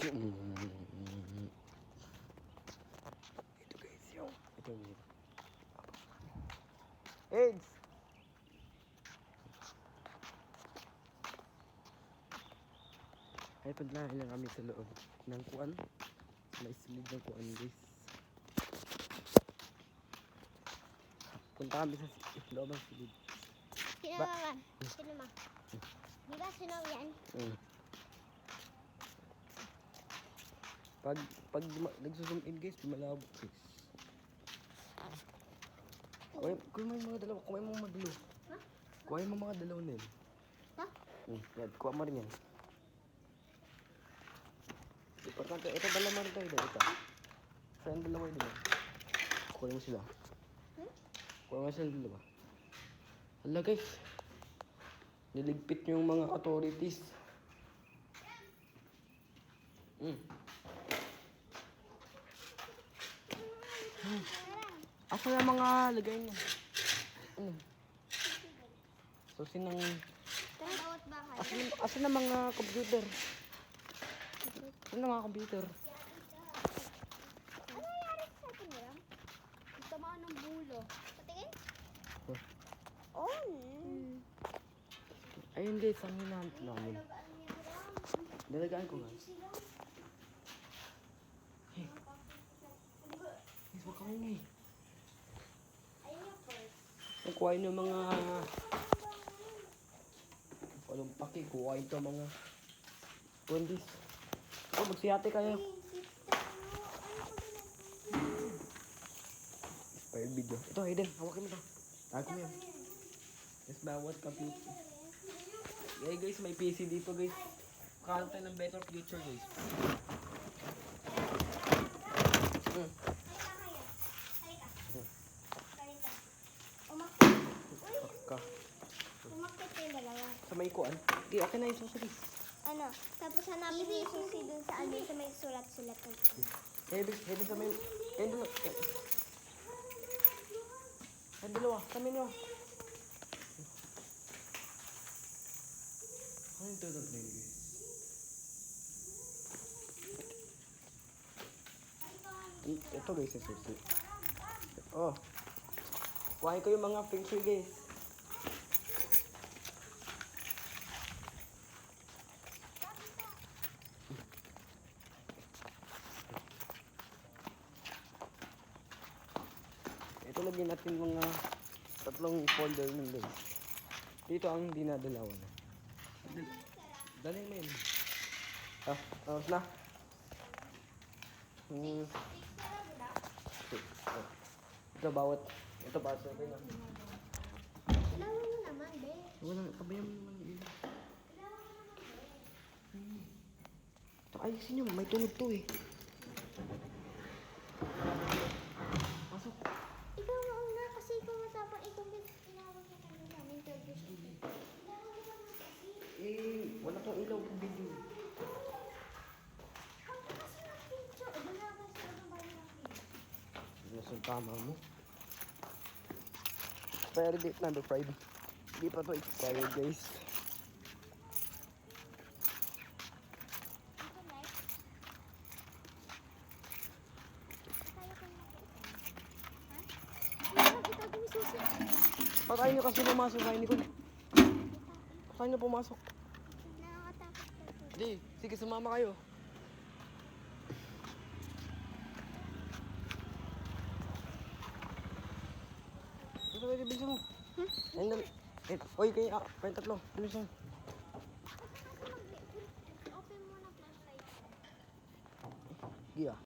Ito guys, yung ito yung AIDS. Ay paglahin lang kami sa loob ng kuan. May silid ng kuan guys. Punta kami sa loob ng silid. Sino naman? Sino ma? Di ba sunog yan? Pag nagsusum in guys, malabo guys. Kuha mo yung mga dalawa, kuha mo mga dalawa. Ha? Kuha mo mga dalawa na yun. Ha? Yan, kuha mo rin yan. Importante, ito dalawa rin tayo ito. Saan dalawa yun? Kuha mo sila. Kuha mo sila dalawa. Hala guys, niligpit yung mga authorities. Asa na mga lagay niya? So sinang Bawat bahay. asa na mga computer? Asa na mga computer? Ano nangyari sa akin nila? Tamaan ng bulo. Patingin? Oh. Ayun guys, ang hinahanap namin. Dalagaan ko guys. Hey. Guys, wag kang umay. Kukuhain yung mga walang paki, kukuhain ito mga kundis. Oh, magsiyate kayo. Expired video. Ito, Hayden, hawakin mo ito. Tago mo yan. Yes, bawat computer. Yeah guys, may PC dito guys. Kakaroon tayo ng better future guys. Umakit yung dalawa. Sa may kuan. Di, akin na yung susunod. Ano? Tapos hanapin yung susi dun sa ano sa may sulat-sulat. Hayden sa may... Ayun dalawa. Ayun dalawa. Kami nyo. Ano yung tutog na yun guys? Ito guys, yung susi. Oh. Kuhain ko yung mga feng shui guys. Ito lagyan natin mga tatlong folder ng guys. Dito ang dinadalawan. Dali mo yun. Tapos na. Ito bawat. Ito bawat. Okay na. Ilawan mo naman, be. Wala, pabayaan mo naman yun. Ito, ayusin nyo, may tunog to eh. Pasok. Ikaw mauna kasi ikaw matapang ikaw inawan ka kami namin interview siya. Wala pang ilaw kung video. Kasi nag-picture. Wala kasi ano ba yung Nasaan tama mo? Expiry date number 5. Hindi pa to expired guys. Patayin nyo kasi pumasok kayo ni Kun. Patayin nyo pumasok. Nakakatakot ka. Hindi, sige sumama kayo. Ito kayo, bilisan mo. Ayun dali. Oy, kayo, kayo tatlo. Bilisan. Open mo na flashlight. Giya.